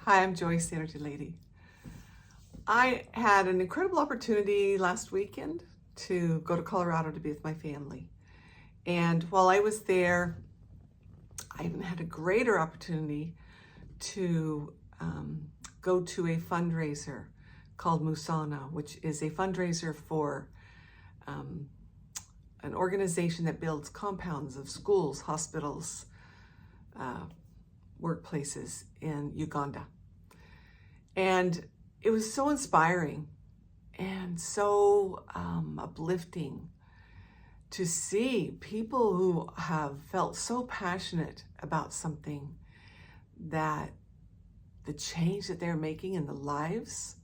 Hi, I'm Joyce, the Energy Lady. I had an incredible opportunity last weekend to go to Colorado to be with my family. And while I was there, I even had a greater opportunity to go to a fundraiser called Musana, which is a fundraiser for an organization that builds compounds of schools, hospitals, workplaces in Uganda. And it was so inspiring and so uplifting to see people who have felt so passionate about something, that the change that they're making in the lives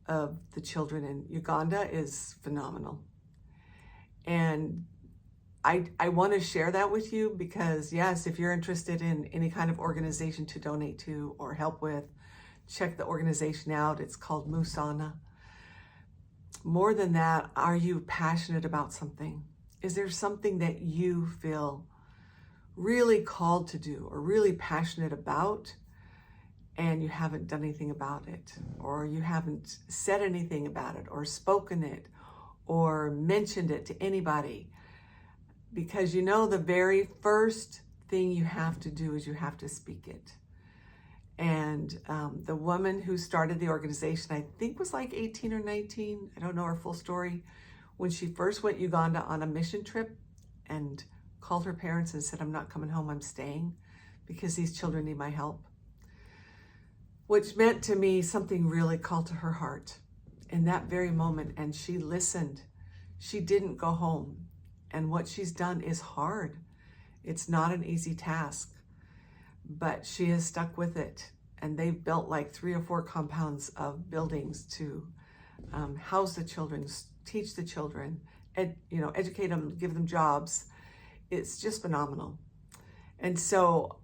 of the children in Uganda is phenomenal. And I want to share that with you because, yes, if you're interested in any kind of organization to donate to or help with, check the organization out. It's called Musana. More than that, are you passionate about something? Is there something that you feel really called to do or really passionate about, and you haven't done anything about it, or you haven't said anything about it or spoken it or mentioned it to anybody? Because you know, the very first thing you have to do is you have to speak it. And the woman who started the organization, I think was like 18 or 19, I don't know her full story, when she first went Uganda on a mission trip and called her parents and said, "I'm not coming home, I'm staying because these children need my help." Which meant to me something really called to her heart in that very moment, and she listened. She didn't go home. And what she's done is hard. It's not an easy task, but she has stuck with it. And they've built like 3 or 4 compounds of buildings to house the children, teach the children, educate them, give them jobs. It's just phenomenal. And so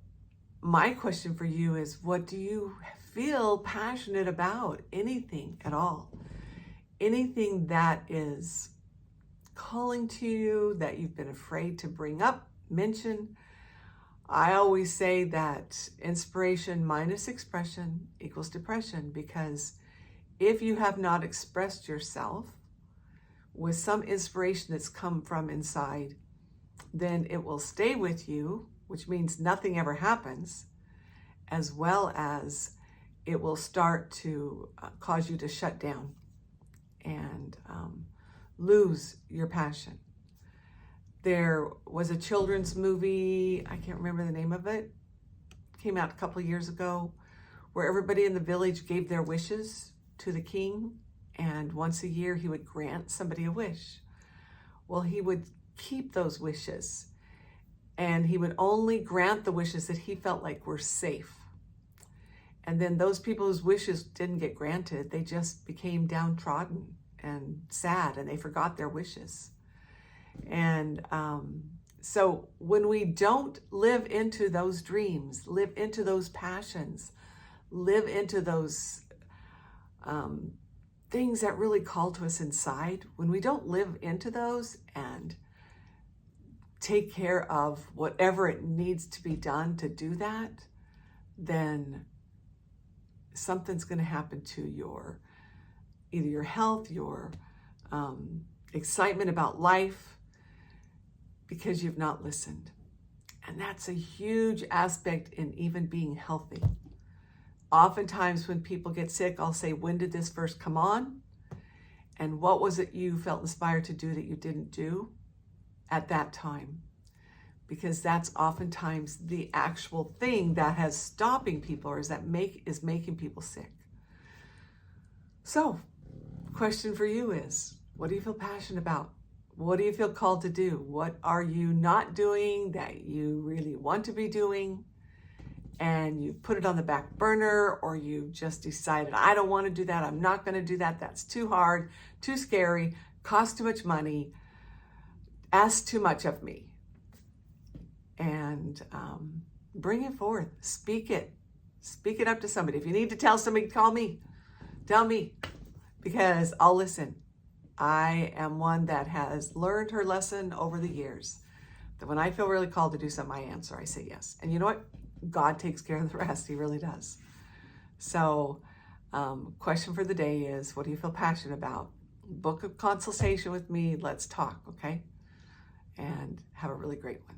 my question for you is, what do you feel passionate about? Anything at all? Anything that is calling to you that you've been afraid to bring up, mention? I always say that inspiration minus expression equals depression, because if you have not expressed yourself with some inspiration that's come from inside, then it will stay with you, which means nothing ever happens, as well as it will start to cause you to shut down and lose your passion. There was a children's movie, I can't remember the name of it, came out a couple of years ago, where everybody in the village gave their wishes to the king, and once a year he would grant somebody a wish. Well, he would keep those wishes, and he would only grant the wishes that he felt like were safe. And then those people whose wishes didn't get granted, they just became downtrodden and sad, and they forgot their wishes. And so when we don't live into those dreams, live into those passions, live into those things that really call to us inside, when we don't live into those and take care of whatever it needs to be done to do that, then something's going to happen to either your health, your excitement about life, because you've not listened. And that's a huge aspect in even being healthy. Oftentimes when people get sick, I'll say, when did this first come on? And what was it you felt inspired to do that you didn't do at that time? Because that's oftentimes the actual thing that has stopping people, or is making people sick. So, question for you is, what do you feel passionate about? What do you feel called to do? What are you not doing that you really want to be doing, and you put it on the back burner, or you just decided, I don't want to do that, I'm not going to do that, that's too hard, too scary, costs too much money, asks too much of me? And bring it forth, speak it up to somebody. If you need to tell somebody, tell me, because I'll listen. I am one that has learned her lesson over the years, that when I feel really called to do something, I answer, I say yes. And you know what? God takes care of the rest. He really does. So, question for the day is, what do you feel passionate about? Book a consultation with me. Let's talk, okay? And have a really great one.